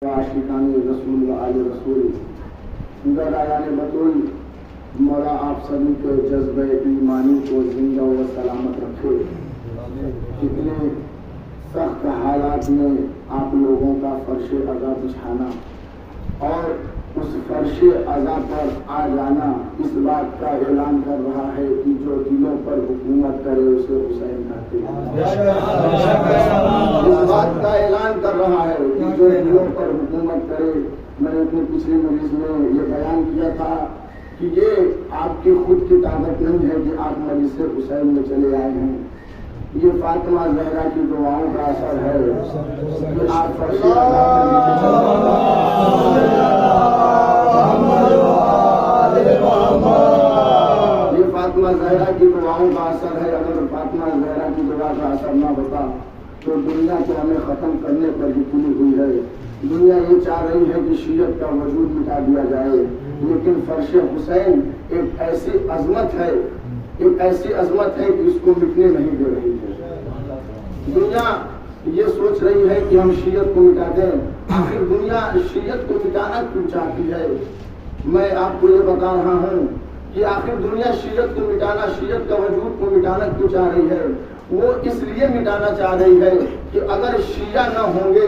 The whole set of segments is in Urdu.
عاشقان رسول و آل رسول گدایان بطول مولا آپ سبھی کے جذبہ ایمانی کو زندہ و سلامت رکھے۔ کتنے سخت حالات میں آپ لوگوں کا فرش عزا بچھانا اور اس فرش عزا پر آ جانا اس بات کا اعلان کر رہا ہے کہ جو دلوں پر حکومت کرے اسے حسین کہتے ہیں۔ اس بات کا اعلان کر رہا ہے کہ جو دلوں پر حکومت کرے۔ میں نے اپنے پچھلے مجلس میں یہ بیان کیا تھا کہ یہ آپ کی خود کی طاقت نہیں ہے کہ آپ مجلس حسین میں چلے آئے ہیں، یہ فاطمہ زہرا کی دعاؤں کا اثر ہے کہ آپ فرش عزا پر نیچے چلے آئے۔ یہ فاطمہ زہرا کی دعاؤں کا اثر ہے۔ اگر فاطمہ زہرا کی دعا کا اثر نہ ہوتا تو دنیا کو ہمیں ختم کرنے پر ہی تلی ہوئی ہے۔ دنیا یہ چاہ رہی ہے کہ شیعت کا وجود مٹا دیا جائے، لیکن فرش حسین ایک ایسی عظمت ہے کہ اس کو مٹنے نہیں دے رہی ہے۔ دنیا یہ سوچ رہی ہے کہ ہم شیعت کو مٹا دیں، آخر دنیا شیعت کو مٹانا کیوں چاہتی ہے؟ میں آپ کو یہ بتا رہا ہوں کہ آخر دنیا شیعت کو مٹانا، شیعت کا وجود کو مٹانا کیوں چاہ رہی ہے؟ وہ اس لیے مٹانا چاہ رہی ہے کہ اگر شیعہ نہ ہوں گے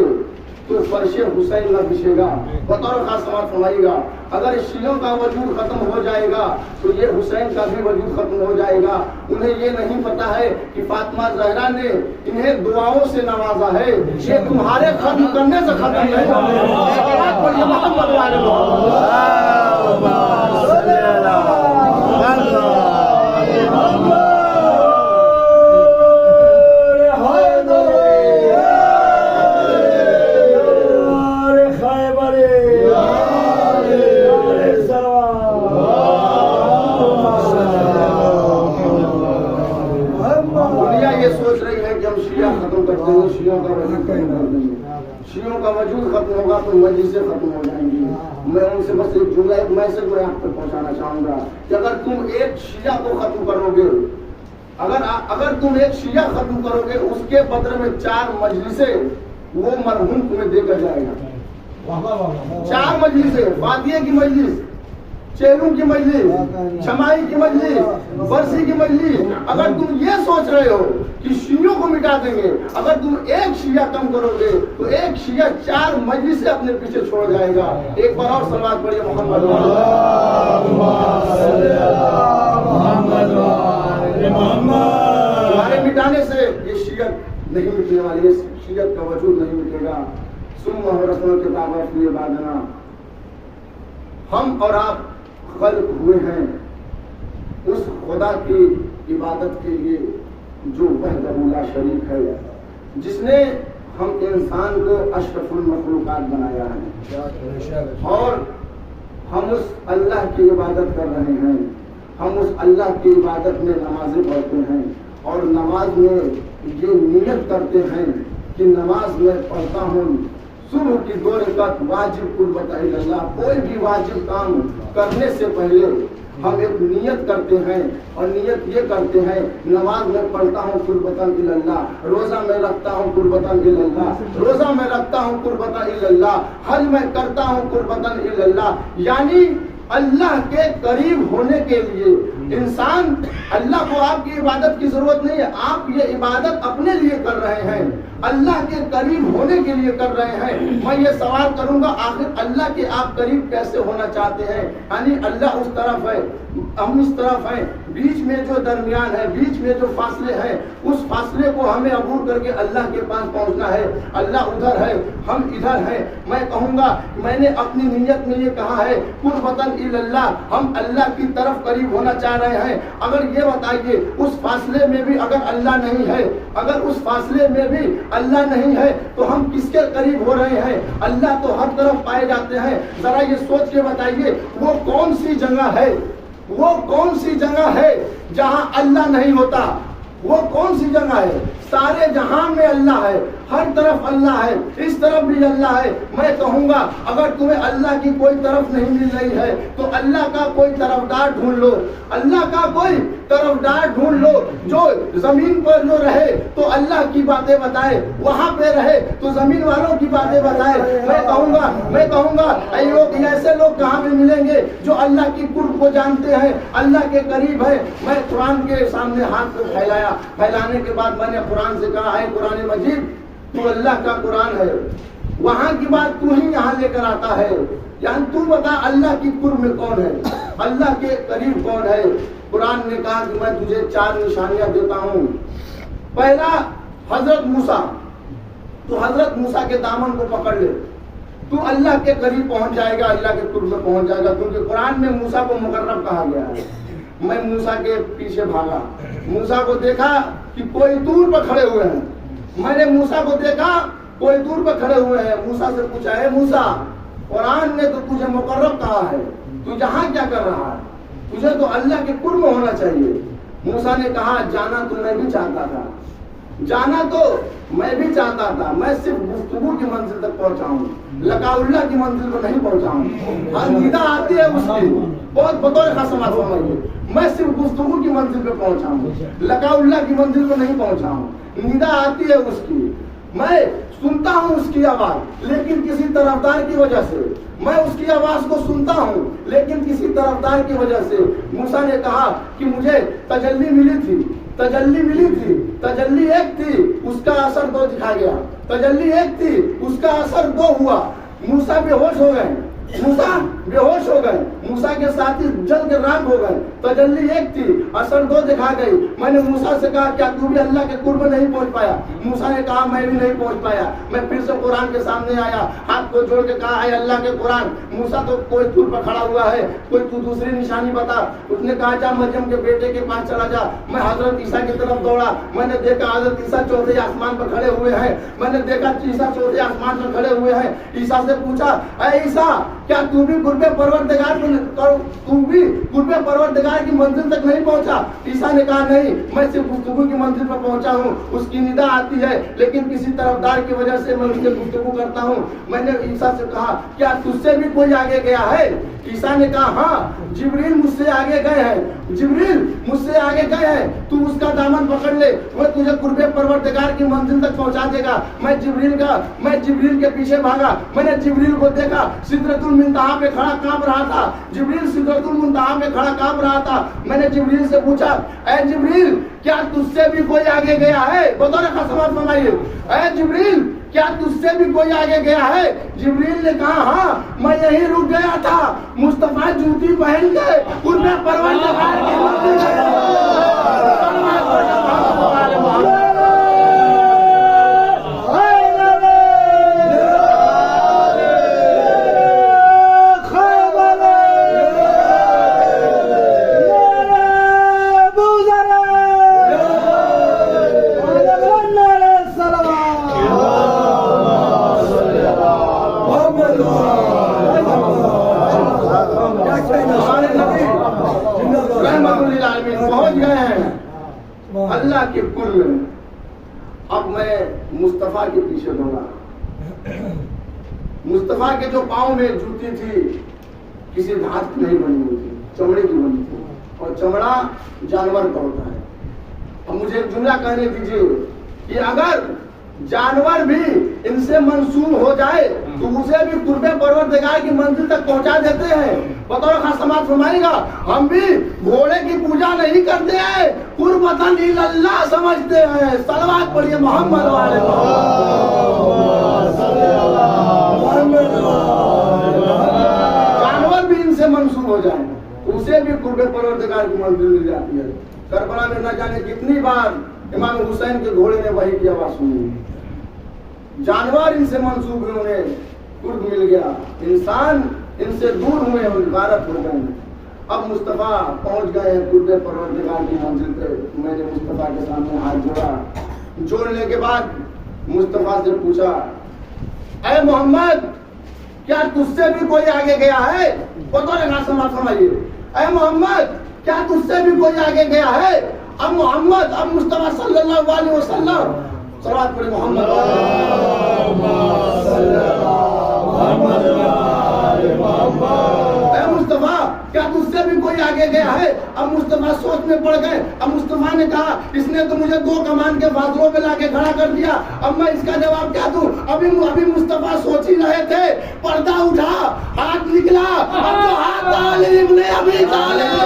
تو فرش حسین نہ بچھے گا۔ بطور خاص سماعت فرمائیے گا، اگر شیعوں کا وجود ختم ہو جائے گا تو یہ حسین کا بھی وجود ختم ہو جائے گا۔ انہیں یہ نہیں پتا ہے کہ فاطمہ زہرا نے انہیں دعاؤں سے نوازا ہے، یہ تمہارے ختم کرنے سے ختم نہیں ہوگا۔ شیعوں کا وجود ختم ہوگا تو مجلسیں ختم ہو جائیں گی۔ میں ان سے بس ایک جملہ ایک میسج میں آپ تک پہنچانا چاہوں گا کہ اگر تم ایک شیعہ کو ختم کرو گے، اگر تم ایک شیعہ ختم کرو گے، اس کے بدلے میں 4 مجلسیں وہ مرحوم تمہیں دے کر جائے گا۔ 4 مجلسیں، فاتحہ کی مجلس، چیلوں کی مجلس، چھمائی کی مجلس، برسی کی مجلس۔ اگر تم یہ سوچ رہے ہو کہ شیعوں کو مٹا دیں گے، اگر تم ایک شیعہ کم کرو گے تو ایک شیعہ 4 مجلسیں اپنے پیچھے چھوڑ جائے گا۔ ایک بار اور صلوات پڑھیے محمد۔ تمہارے مٹانے سے یہ شیعت نہیں مٹنے والی ہے، شیعت کا وجود نہیں مٹے گا۔ ثم ورثنا الکتاب فی بعدنا، ہم اور آپ خلق ہوئے ہیں اس خدا کی عبادت کے لیے جو وحدہ لا شریک ہے، جس نے ہم انسان کو اشرف المخلوقات بنایا ہے، اور ہم اس اللہ کی عبادت کر رہے ہیں۔ ہم اس اللہ کی عبادت میں نمازیں پڑھتے ہیں اور نماز میں یہ نیت کرتے ہیں کہ نماز میں پڑھتا ہوں صبح کی 2 رکعت واجب قربت اللہ۔ کوئی بھی واجب کام کرنے سے پہلے ہم ایک نیت کرتے ہیں، اور نیت یہ کرتے ہیں نماز میں پڑھتا ہوں قربتاً اللہ، روزہ میں رکھتا ہوں قربتاً اللہ، روزہ میں رکھتا ہوں قربتاً اللہ، حج میں کرتا ہوں قربتاً اللہ۔ یعنی اللہ کے قریب ہونے کے لیے انسان، اللہ کو آپ کی عبادت کی ضرورت نہیں ہے، آپ یہ عبادت اپنے لیے کر رہے ہیں، اللہ کے قریب ہونے کے لیے کر رہے ہیں۔ میں یہ سوال کروں گا، آخر اللہ کے آپ قریب کیسے ہونا چاہتے ہیں؟ یعنی اللہ اس طرف ہے، ہم اس طرف ہیں، بیچ میں جو درمیان ہے، بیچ میں جو فاصلے ہیں، اس فاصلے کو ہمیں عبور کر کے اللہ کے پاس پہنچنا ہے۔ اللہ ادھر ہے، ہم ادھر ہیں۔ میں کہوں گا، میں نے اپنی نیت میں یہ کہا ہے قربتاً اللہ، ہم اللہ کی طرف قریب ہونا چاہ رہے ہیں۔ اگر یہ بتائیے اس فاصلے میں بھی اگر اللہ نہیں ہے، اگر اس فاصلے میں بھی اللہ نہیں ہے تو ہم کس کے قریب ہو رہے ہیں؟ اللہ تو ہر طرف پائے جاتے ہیں۔ ذرا یہ سوچ کے بتائیے وہ کون سی جگہ ہے، وہ کون سی جگہ ہے جہاں اللہ نہیں ہوتا؟ وہ کون سی جگہ ہے؟ سارے جہان میں اللہ ہے، ہر طرف اللہ ہے، اس طرف بھی اللہ ہے۔ میں کہوں گا اگر تمہیں اللہ کی کوئی طرف نہیں مل رہی ہے تو اللہ کا کوئی طرفدار ڈھونڈ لو، اللہ کا کوئی طرفدار ڈھونڈ لو جو زمین پر جو رہے تو اللہ کی باتیں بتائے، وہاں پہ رہے تو زمین والوں کی باتیں بتائے۔ میں کہوں گا اے لوگ، ایسے لوگ کہاں پہ ملیں گے جو اللہ کی قرب کو جانتے ہیں، اللہ کے قریب ہے۔ میں قرآن کے سامنے ہاتھ کو پھیلایا، پھیلانے کے بعد میں نے قرآن سے کہا اے قرآن مجید تو اللہ کا قرآن ہے، وہاں کی بات تو ہی یہاں لے کر آتا ہے، یعنی تو بتا اللہ کی قرب میں کون ہے، اللہ کے قریب کون ہے۔ قرآن نے کہا کہ میں تجھے 4 نشانیاں دیتا ہوں۔ پہلا حضرت موسیٰ، تو حضرت موسیٰ کے دامن کو پکڑ لے، تو اللہ کے قریب پہنچ جائے گا، اللہ کے قرب میں پہنچ جائے گا، کیونکہ قرآن میں موسیٰ کو مقرب کہا گیا ہے۔ میں موسیٰ کے پیچھے بھاگا، موسیٰ کو دیکھا کہ کوئی دور پر کھڑے ہوئے ہیں، میں نے موسیٰ کو دیکھا کوئی دور پر کھڑے ہوئے ہیں۔ موسیٰ سے پوچھا ہے موسیٰ، قرآن نے تو تجھے مقرب کہا ہے، تو یہاں کیا کر رہا ہے؟ تجھے تو اللہ کے قرب میں ہونا چاہیے۔ موسیٰ نے کہا جانا تو میں بھی چاہتا تھا، جانا تو میں بھی چاہتا تھا، میں صرف گفتگو کی منزل تک پہنچا ہوں، لقاء اللہ کی منزل کو نہیں پہنچا ہوں۔ ہر ندا آتی ہے اس کی، بہت بطور خاص بات فرمائیے، میں صرف گفتگو کی منزل پہ پہنچا ہوں، لقاء اللہ کی منزل کو نہیں پہنچا ہوں۔ ندا آتی ہے اس کی، میں سنتا ہوں اس کی آواز، لیکن کسی طرفدار کی وجہ سے، میں اس کی آواز کو سنتا ہوں لیکن کسی طرفدار کی وجہ سے۔ موسیٰ نے کہا کہ مجھے تجلی ملی تھی، تجلی ایک تھی، اس کا اثر 2 دکھا گیا، تجلی ایک تھی، اس کا اثر 2 ہوا۔ موسیٰ بے ہوش ہو گئے، موسیٰ کے ساتھی جل کے راک ہو گئے۔ تجلی ایک تھی، اثر 2 دکھا گئی۔ میں نے موسیٰ سے کہا کیا تو بھی اللہ کے قرب نہیں پہنچ پایا؟ موسیٰ نے کہا میں بھی نہیں پہنچ پایا۔ میں پھر سے قرآن کے سامنے آیا، ہاتھ کو جوڑ کے کہا اے اللہ کے قرآن، موسیٰ تو کوئی دور پر کھڑا ہوا ہے، کوئی تو دوسری نشانی بتا۔ اس نے کہا جا مریم کے بیٹے کے پاس چلا جا۔ میں حضرت عیسیٰ کی طرف دوڑا، میں نے دیکھا حضرت عیسیٰ 4تھے آسمان پر کھڑے ہوئے ہیں، میں نے دیکھا عیسیٰ 4تھے آسمان پر کھڑے ہوئے ہیں۔ عیسیٰ سے پوچھا اے عیسیٰ کیا تو بھی قرب پروردگار کی منزل تک نہیں پہنچا؟ عیسیٰ نے کہا نہیں، میں صرف گفتگو کی منزل پر پہنچا ہوں، اس کی ندا آتی ہے لیکن کسی طرفدار کی وجہ سے میں اس سے گفتگو کرتا ہوں۔ میں نے عیسیٰ سے کہا کیا تجھ سے بھی کوئی آگے گیا ہے؟ عیسیٰ نے کہا ہاں، جبریل مجھ سے آگے گئے ہیں، تو اس کا دامن پکڑ لے، وہ تجھے قرب پروردگار کی منزل تک پہنچا دے گا۔ میں جبریل کے پیچھے بھاگا، میں نے جبریل کو دیکھا سدرۃ المنتہا پہ کھڑا کانپ رہا تھا، جبریل سدرۃ المنتہا پہ کھڑا کانپ رہا تھا۔ میں نے جبریل سے پوچھا اے جبریل کیا تجھ سے بھی کوئی آگے گیا ہے؟ بطور خاص بات فرمائیے، اے جبریل کیا تجھ سے بھی کوئی آگے گیا ہے؟ جبریل نے کہا ہاں، میں یہی رک گیا تھا، مصطفیٰ جوتی پہن کے ان میں پروردگار کی پہنچ گئے ہیں اللہ کے قرب میں۔ اب میں مصطفیٰ کے پیچھے دوڑا، مصطفیٰ کے جو پاؤں میں جوتی تھی کسی دھات کی نہیں بنی ہوئی تھی، چمڑے کی بنی تھی، اور چمڑا جانور کا ہوتا ہے۔ اب مجھے ایک جملہ کہنے دیجیے کہ اگر جانور بھی ان سے منسوب ہو جائے تو اسے بھی قرب پروردگار کی منزل تک پہنچا دیتے ہیں۔ بطور خاص سماعت فرمائے گا، ہم بھی گھوڑے کی پوجا نہیں کرتے ہیں، قربتاً اللہ سمجھتے ہیں۔ صلوات پڑھیے محمد والے جانور بھی ان سے منسوب ہو جائے تو اسے بھی قرب پروردگار کی منزل مل جاتی ہے۔ کربلا میں نہ جانے کتنی بار امام حسین کے گھوڑے نے وحی کی آواز سنی، جانور ان سے منسوب ہوئے، انہیں قرب مل گیا، انسان ان سے دور ہوئے، غارت ہو گئے۔ اب مصطفیٰ پہنچ گئے ہیں قرب پروردگار کی منزل پہ۔ میں نے مصطفیٰ کے سامنے ہاتھ جوڑا، جوڑنے کے بعد مصطفیٰ سے پوچھا اے محمد کیا تجھ سے بھی کوئی آگے گیا ہے؟ فرمائیے اے محمد کیا تجھ سے بھی کوئی آگے گیا ہے؟ اب محمد، اب مصطفیٰ صلی اللہ علیہ وسلم صلوات پڑھیں محمد اے مصطفیٰ، کیا تجھ سے بھی کوئی آگے گیا ہے؟ اب مصطفیٰ سوچ میں پڑ گئے. اب مصطفیٰ نے کہا اس نے تو مجھے 2 کمان کے فاصلوں پہ لا کے کھڑا کر دیا، اب میں اس کا جواب کیا دوں؟ ابھی مصطفیٰ سوچ ہی رہے تھے، پردہ اٹھا، ہاتھ نکلا، اب جو ہاتھ طالب نے ابھی طالب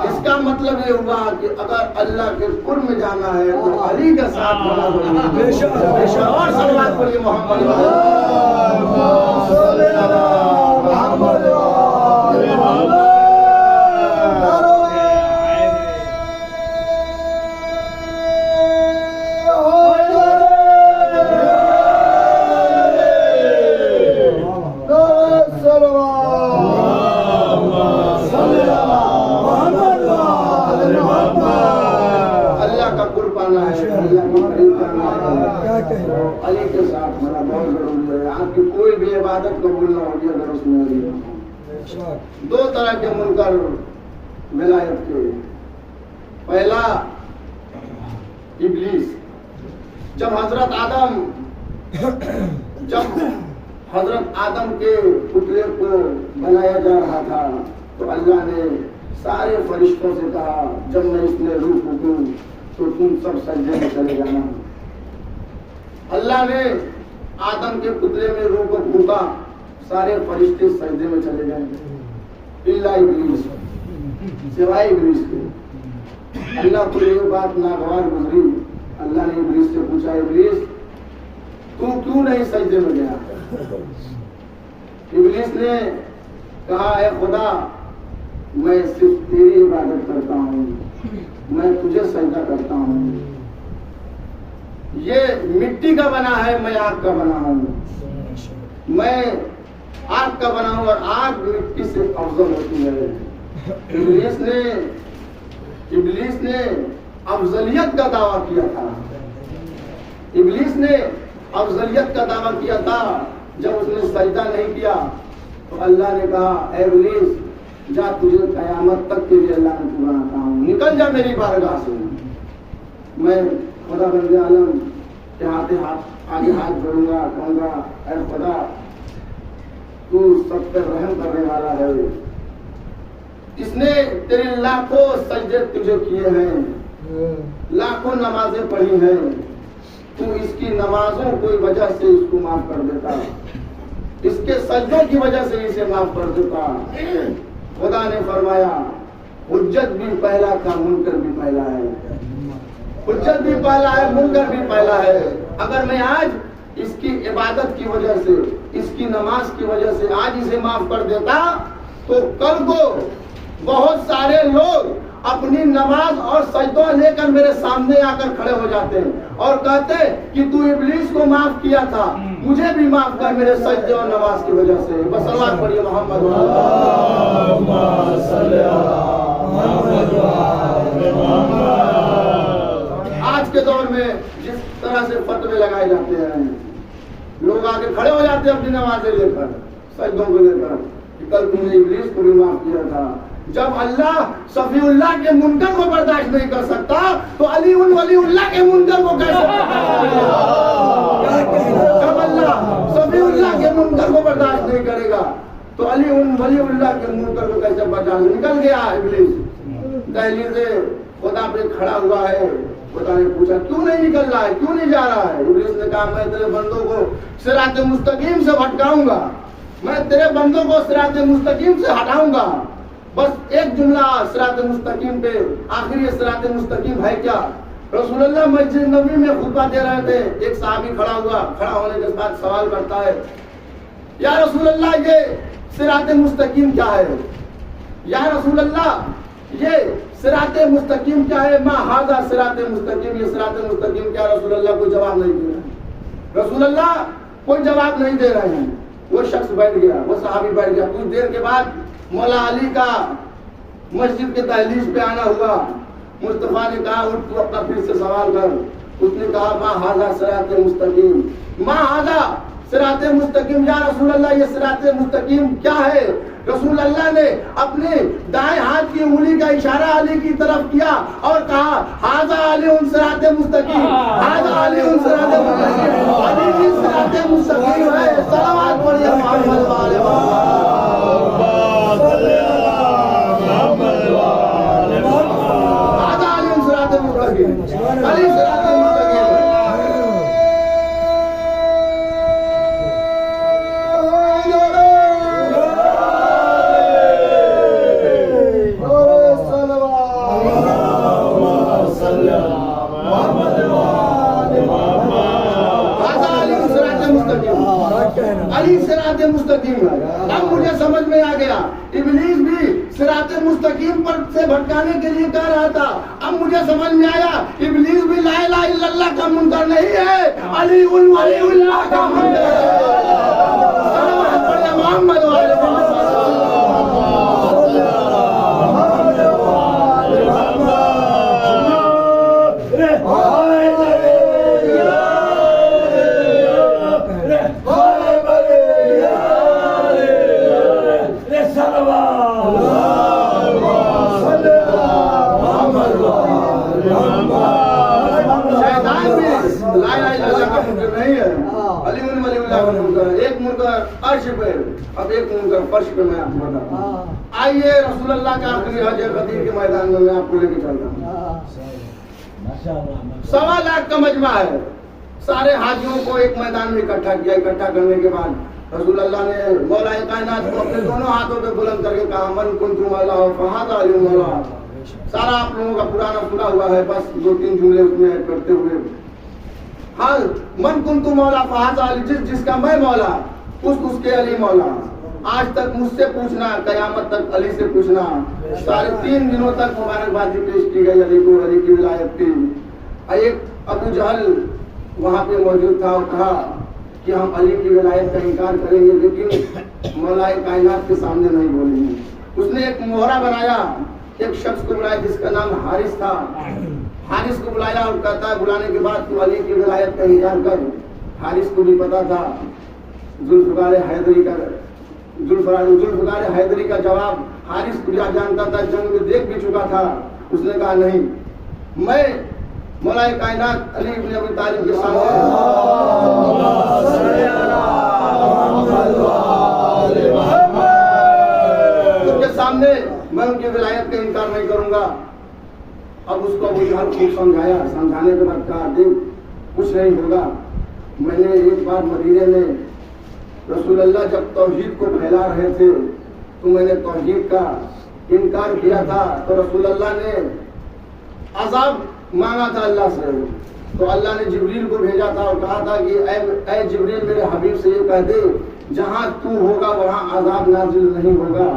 اس کا مطلب یہ ہوا کہ اگر اللہ کے قرب میں جانا ہے تو علی کا ساتھ ہونا ضروری ہے. اور صلوات پڑھیے محمد علی کے ساتھ ہونا بہت ضروری ہے. آپ کی کوئی بھی عبادت قبول نہ ہوگی اگر اس میں علی نہ ہو. 2 طرح کے منکر ولایت کے. پہلا ابلیس. جب حضرت آدم کے پتلے کو بنایا جا رہا تھا تو اللہ نے سارے فرشتوں سے کہا جب میں اس میں روح پھونکوں تو تم سب سجدے میں چلے جانا. اللہ نے آدم کے پتلے میں روح کو پھونکا، سارے فرشتے سجدے میں چلے گئے الا ابلیس، سوائے ابلیس کے. اللہ کو یہ بات ناگوار گزری. اللہ نے ابلیس سے پوچھا ابلیس تو کیوں نہیں سجدے میں گیا؟ ابلیس نے کہا اے خدا میں صرف تیری عبادت کرتا ہوں، میں تجھے سجدہ کرتا ہوں. یہ مٹی کا بنا ہے، میں آگ کا بنا ہوں. میں آگ کا بنا ہوں اور آگ مٹی سے افضل ہوتی ہے. ابلیس نے افضلیت کا دعویٰ کیا تھا. ابلیس نے افضلیت کا دعویٰ کیا تھا. جب اس نے سجدہ نہیں کیا تو اللہ نے کہا اے ابلیس جا تجھے قیامت تک کے لیے اللہ نے بناتا ہوں، نکل جا میری بارگاہ سے. میں خدا بند عالم کے آگے ہاتھ بڑھوں گا، کہوں گا اے خدا تو سب پر رحم کرنے والا ہے. اس نے تیرے لاکھوں سجدے تجھے کیے ہیں، لاکھوں نمازیں پڑھی ہیں، تو اس کی نمازوں کی وجہ سے اس کو معاف کر دیتا، اس کے سجدوں کی وجہ سے اسے معاف کر دیتا. خدا نے فرمایا حجت بھی پہلا تھا، منکر بھی پہلا ہے. حجت بھی پہلا ہے، منکر بھی پہلا ہے. اگر میں آج اس کی عبادت کی وجہ سے، اس کی نماز کی وجہ سے آج اسے معاف کر دیتا تو کل کو بہت سارے لوگ اپنی نماز اور سجدوں لے کر میرے سامنے آ کر کھڑے ہو جاتے ہیں اور کہتے کہ تو ابلیس کو معاف کیا تھا، مجھے بھی معاف کر میرے سجدے اور نماز کی وجہ سے. بس صلوات پڑھیے محمد. آج کے دور میں جس طرح سے فتوے لگائے جاتے ہیں، لوگ آگے کھڑے ہو جاتے ہیں اپنی نمازیں لے کر، سجدوں کو لے کر کہ کل تم نے ابلیس کو بھی معاف کیا تھا. جب اللہ صفی اللہ کے منکر کو برداشت نہیں کر سکتا تو علی ولی اللہ کے منکر کو کیسے؟ جب اللہ صفی اللہ کے منکر کو برداشت نہیں کرے گا تو علی ولی اللہ کے منکر کو کیسے برداشت؟ نکل گیا ابلیس دہلیز سے خدا پہ کھڑا ہوا ہے. خدا نے پوچھا کیوں نہیں نکل رہا ہے، کیوں نہیں جا رہا ہے؟ ابلیس نے کہا میں تیرے بندوں کو صراط مستقیم سے بھٹکاؤں گا، میں تیرے بندوں کو صراط مستقیم سے ہٹاؤں گا. بس ایک جملہ صراط مستقیم پہ، آخر یہ صراط مستقیم ہے کیا؟ رسول اللہ مسجد نبوی میں خطبہ دے رہے تھے، ایک صحابی کھڑا ہوا، کھڑا ہونے کے بعد سوال کرتا ہے یا رسول اللہ یہ صراط مستقیم کیا ہے؟ یا رسول اللہ یہ صراط مستقیم کیا ہے؟ ما ھذا صراط مستقیم، یہ صراط مستقیم کیا؟ رسول اللہ کوئی جواب نہیں دے رہے. رسول اللہ کوئی جواب نہیں دے رہے ہیں. وہ شخص بیٹھ گیا، وہ صحابی بیٹھ گیا. کچھ دیر کے بعد مولا علی کا مسجد کے دہلیز پہ آنا ہوا. مصطفیٰ نے کہا اٹھ تو اپنا پھر سے سوال کر. اس نے کہا ما ھذا صراط مستقیم، ما ھذا صراط مستقیم، یا رسول اللہ یہ صراط مستقیم کیا ہے؟ رسول اللہ نے اپنے دائیں ہاتھ کی انگلی کا اشارہ علی کی طرف کیا اور کہا ھذا علی صراط مستقیم، ھذا علی صراط مستقیم، علی کی صراط مستقیم ہے. صلوات پڑھیے محمد والے ھذا علی صراط مستقیم، علی صراط مستقیم. علی صراط مستقیم. اب مجھے سمجھ میں آ گیا ابلیس بھی صراط مستقیم پر سے بھٹکانے کے لیے کہہ رہا تھا. اب مجھے سمجھ میں آیا ابلیس بھی لا الہ الا اللہ کا منکر نہیں ہے، علی ولی اللہ کا منکر ہے. صلوات پڑھیے محمد والے ایک منکر عرش پہ، اب ایک منکر فرش پہ. میں آپ کو بتاتا ہوں. آئیے رسول اللہ کا آخری حج غدیر کے میدان میں آپ کو لے کے چلتا ہوں. 1.25 لاکھ کا مجمع ہے. سارے حاجیوں کو ایک میدان میں اکٹھا کیا. اکٹھا کرنے کے بعد رسول اللہ نے مولا کائنات کو اپنے دونوں ہاتھوں پہ بلند کر کے کہا من کنت مولا فھذا علی مولا. سارا آپ لوگوں کا پرانا سنا ہوا ہے، بس 2-3 جملے اس میں ایڈ کرتے ہوئے. ہاں من کنت مولا فھذا علی، جس کا میں مولا اس کے علی مولا. آج تک مجھ سے پوچھنا، قیامت تک علی سے پوچھنا. سارے 3 دنوں تک مبارکبادی پیش کی گئی علی کو، علی کی ولایت کی. ایک ابو جہل وہاں پہ موجود تھا اور کہا کہ ہم علی کی ولایت کا انکار کریں گے لیکن مولا کائنات کے سامنے نہیں بولیں گے. اس نے ایک مہرہ بنایا. ایک شخص کو بلایا جس کا نام حارث تھا. حارث کو بلایا اور کہتا ہے بلانے کے بعد تو علی کی ولایت کا انکار کر. حارث کو بھی پتا تھا ذوالفقار حیدری کا جواب حارث کو جانتا تھا، جنگ میں دیکھ بھی چکا تھا. اس نے کہا نہیں، میں مولا کائنات علی بن ابی طالب کے سامنے میں ان کی ولایت کا انکار نہیں کروں گا. اب اس کو ابو جہل خوب سمجھایا. سمجھانے کے بعد کہا دیکھ کچھ نہیں ہوگا. میں نے ایک بار مدینے میں رسول اللہ جب توحید کو پھیلا رہے تھے تو میں نے توحید کا انکار کیا تھا، تو رسول اللہ نے عذاب مانگا تھا اللہ سے. تو اللہ نے جبریل کو بھیجا تھا اور کہا تھا کہ اے جبریل میرے حبیب سے یہ کہہ دے جہاں تو ہوگا وہاں عذاب نازل نہیں ہوگا،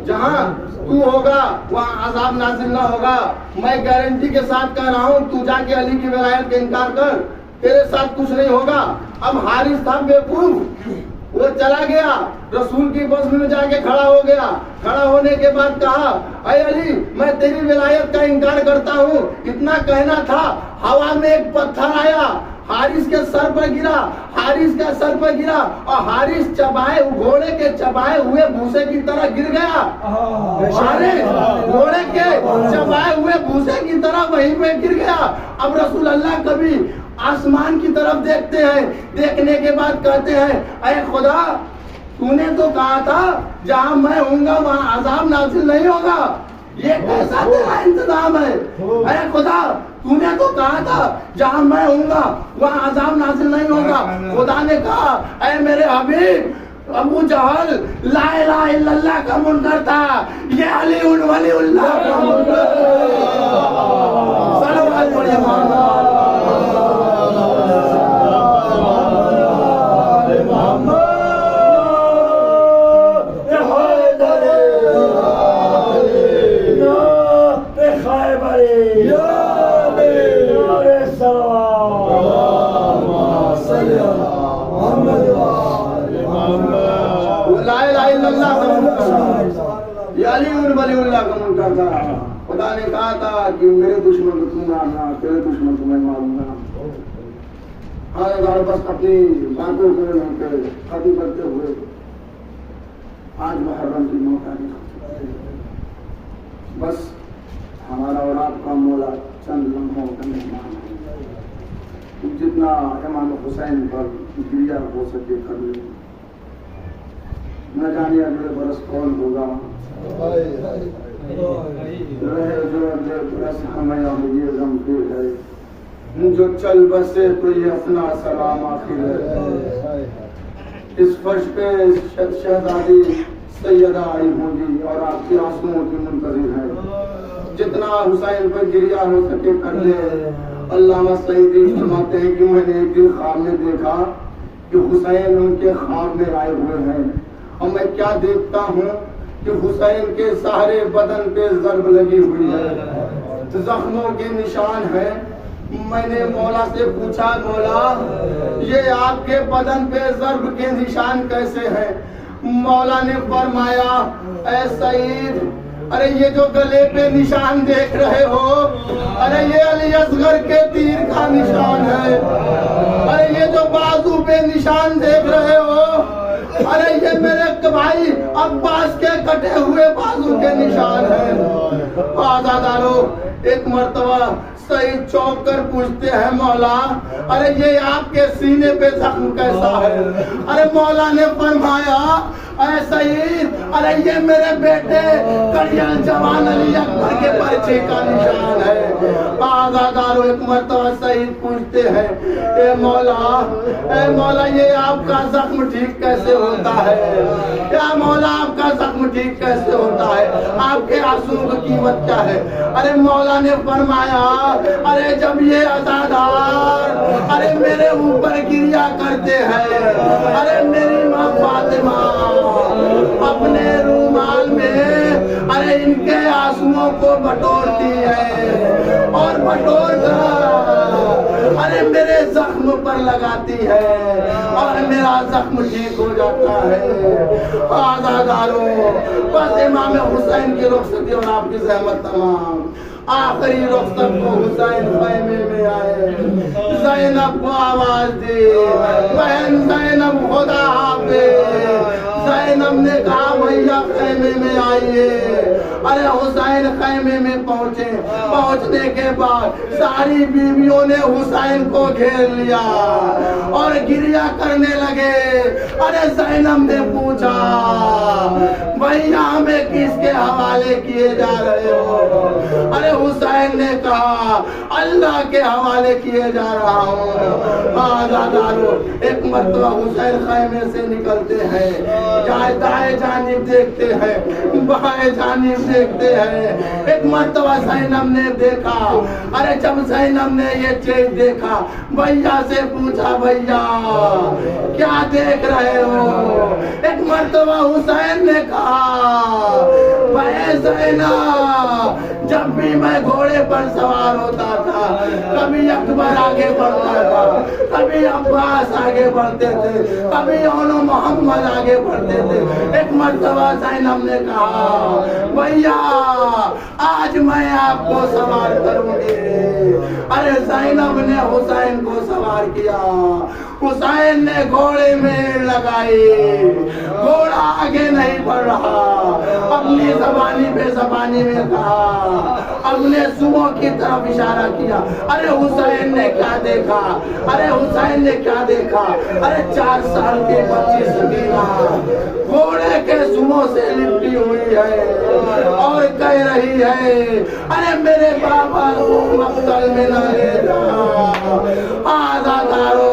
جہاں تو ہوگا وہاں عذاب نازل نہ ہوگا. میں گارنٹی کے ساتھ کہہ رہا ہوں، تو جا کے علی کی ولایت کا انکار کر، تیرے ساتھ کچھ نہیں ہوگا. اب حارث تھا بیوقوف، وہ چلا گیا رسول کی بزم میں جا کے کھڑا ہو گیا. کھڑا ہونے کے بعد کہا اے علی میں تیری ولایت کا انکار کرتا ہوں. اتنا کہنا تھا ہوا میں ایک پتھر آیا، حارث کے سر پر گرا، حارث کا سر پر گرا اور حارث چبائے گھوڑے کے چبائے ہوئے بھوسے کی طرح گر گیا. حارث گھوڑے کے چبائے ہوئے بھوسے کی طرح وہیں پہ گر گیا. اب رسول اللہ کبھی آسمان کی طرف دیکھتے ہیں، دیکھنے کے بعد کہتے ہیں اے خدا تو نے تو کہا تھا جہاں میں ہوں گا وہاں عذاب نازل نہیں ہوگا، یہ کیسا تیرا انتظام ہے؟ اے خدا تو نے تو کہا تھا جہاں میں ہوں گا وہاں عذاب نازل نہیں ہوگا. خدا نے کہا اے میرے حبیب ابو جہل لا الہ الا اللہ کا منکر تھا، یہ علی ولی اللہ کا منکر. صلوات پڑھیے محمد لا الہ الا اللہ. یہ علی بن ولی اللہ کا منکر تھا. خدا نے کہا تھا کہ میرے دشمن کو تم مارنا، تیرے دشمن کو میں ماروں گا. بس اپنی باتوں کو ختم کرتے ہوئے آج محرم کی 9 تاریخ. بس ہمارا اور آپ کا مولا چند لمحوں کا مہمان ہے. جتنا امام حسین پر گریا ہو سکے کر لیں. نہ جانے اگلے برس کون ہوگا. رہے جو اگلے برس ہمیں یہ غم دل ہے. جو چل بسے تو یہ اپنا سلام آخر ہے. اس فرش پہ شہزادی سیدہ آئی ہوں گی اور آپ کی آنسوؤں کی منتظر ہے. جتنا حسین پر گریا ہو سکے کر لے. علامہ سعیدی فرماتے ہیں کہ میں نے ایک دن خواب میں دیکھا کہ حسین ان کے خواب میں آئے ہوئے ہیں اور میں کیا دیکھتا ہوں کہ حسین کے سارے بدن پہ ضرب لگی ہوئی ہے، زخموں کے نشان ہیں. میں نے مولا سے پوچھا مولا یہ آپ کے بدن پہ ضرب کے نشان کیسے ہیں؟ مولا نے فرمایا اے سعید ارے یہ جو گلے پہ نشان دیکھ رہے ہو ارے یہ علی اصغر کے تیر کا نشان ہے. ارے یہ جو بازو پہ نشان دیکھ رہے ہو ارے یہ میرے بھائی عباس کے کٹے ہوئے بازو کے نشان ہیں. آزادارو ایک مرتبہ سعید چوک کر پوچھتے ہیں مولا ارے یہ آپ کے سینے پہ زخم کیسا ہے؟ ارے مولا نے فرمایا اے سعید ارے یہ میرے بیٹے کڑیل جوان علی اکبر کے پرچے کا نشان ہے. آزادارو ایک مرتبہ سعید پوچھتے ہیں اے مولا یہ آپ کا زخم ٹھیک کیسے ہوتا ہے؟ یا مولا آپ کا زخم ٹھیک کیسے ہوتا ہے؟ آپ کے آنسو کی قیمت کیا ہے؟ ارے مولا نے فرمایا ارے جب یہ عزادار ارے میرے اوپر گریا کرتے ہیں ارے میری ماں فاطمہ اپنے رومال میں ارے ان کے آنسوؤں کو بٹورتی ہے اور بٹور کر ارے میرے زخم پر لگاتی ہے اور میرا زخم ٹھیک ہو جاتا ہے. آزادارو بس امام حسین کی رخصتی اور آپ کی زحمت تمام. آخری رخصت کو حسین خیمے میں آئے. زینب کو آواز دی بہن زینب خدا حافظ. زینب نے کہا بھیا خیمے میں آئیے. ارے حسین خیمے میں پہنچنے کے بعد ساری بیویوں نے حسین کو گھیر لیا اور گریا کرنے لگے. ارے زینب نے پوچھا بھیا ہمیں کس کے حوالے کیے جا رہے ہو؟ ارے حسین نے کہا اللہ کے حوالے کیے جا رہا ہوں. آزادارو ایک مرتبہ حسین خیمے سے نکلتے ہیں دائیں جانب دیکھتے ہیں بائیں جانب دیکھتے ہیں. ایک مرتبہ زینب نے دیکھا. ارے جب زینب نے یہ چیز دیکھا بھیا سے پوچھا بھیا کیا دیکھ رہے ہو؟ ایک مرتبہ حسین نے کہا بھائی زینب جب بھی میں گھوڑے پر سوار ہوتا تھا کبھی اکبر آگے بڑھتا تھا کبھی عباس آگے بڑھتے تھے کبھی اونو محمد آگے بڑھتے تھے. ایک مرتبہ زینب نے کہا بھیا آج میں آپ کو سوار کروں گی. ارے زینب نے حسین کو سوار کیا. حسین نے گھوڑے میں لگائی. گھوڑا آگے نہیں بڑھ رہا. اپنی زبانی بے زبانی میں کہا اپنے صبح کی طرف اشارہ کیا. ارے حسین نے کیا دیکھا؟ ارے حسین نے کیا دیکھا؟ ارے 4 سال کی بچی سکینہ گھوڑے کے صبح سے لپٹی ہوئی ہے اور کہہ رہی ہے ارے میرے بابا کو مقتل میں نہ لے جا. آزادارو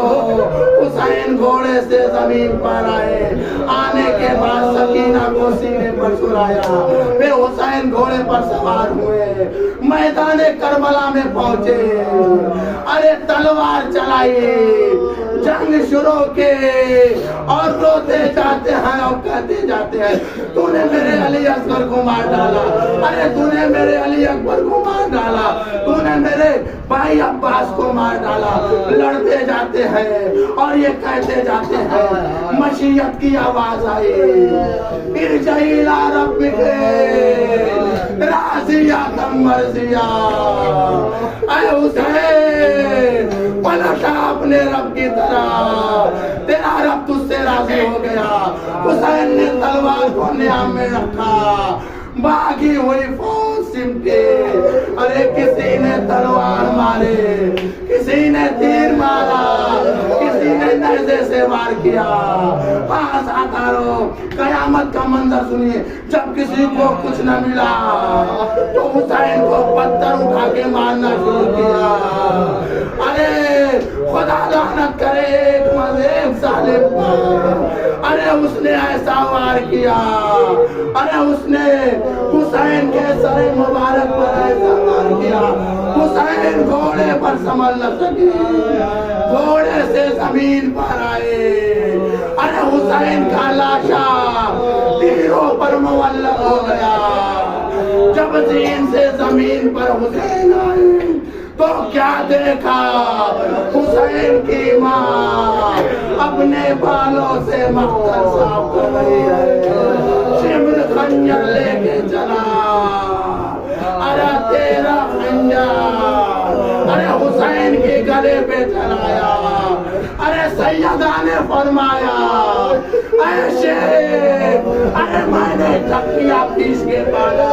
حسین گھوڑے سے زمین پر آئے. آنے کے بعد سکینہ کو سینے پر سلایا. پھر حسین گھوڑے پر سوار ہوئے میدان کربلا میں پہنچے. ارے تلوار چلائی جنگ شروع کے اور روتے جاتے ہیں اور کہتے جاتے ہیں تو نے میرے علی اصغر کو مار ڈالا. ارے تو نے میرے علی اکبر کو مار ڈالا. تو نے میرے بھائی عباس کو مار ڈالا. لڑتے جاتے ہیں اور یہ کہتے جاتے ہیں. مشیت کی آواز آئی, ارجعی الی ربک راضیۃ مرضیہ. اے حسین پلٹا اپنے رب کی طرح, تیرا رب تجھ سے راضی ہو گیا. حسین نے تلوار کو نیام میں رکھا, باغی ہوئی فوج سمٹے. ارے کسی نے تلوار مارے, کسی نے تیر مارا, کسی نے نیزے سے وار کیا. پاس آتا رہو. قیامت کا منظر سنیے, جب کسی کو کچھ نہ ملا تو حسین کو پتھر اٹھا کے مارنا شروع کیا. ارے خدا لعنت کرے ایک مذہب ظالم پر. ارے اس نے ایسا وار کیا, ارے اس نے حسین کے سر مبارک پر ایسا وار کیا. حسین گھوڑے پر سنبھل نہ سکے, گھوڑے سے زمین پر آئے. ارے حسین کا لاشا تیروں پر معلق ہو گیا. جب زین سے زمین پر حسین آئے تو کیا دیکھا, حسین کی ماں اپنے بالوں سے مختل صاف کر رہی ہے. شمر خنجر لے کے چلا. ارے تیرا خنجر ارے حسین کے گلے پہ چلایا. ارے سیدہ نے فرمایا, اے شیخ ارے میں نے تکیہ پیش کے پالا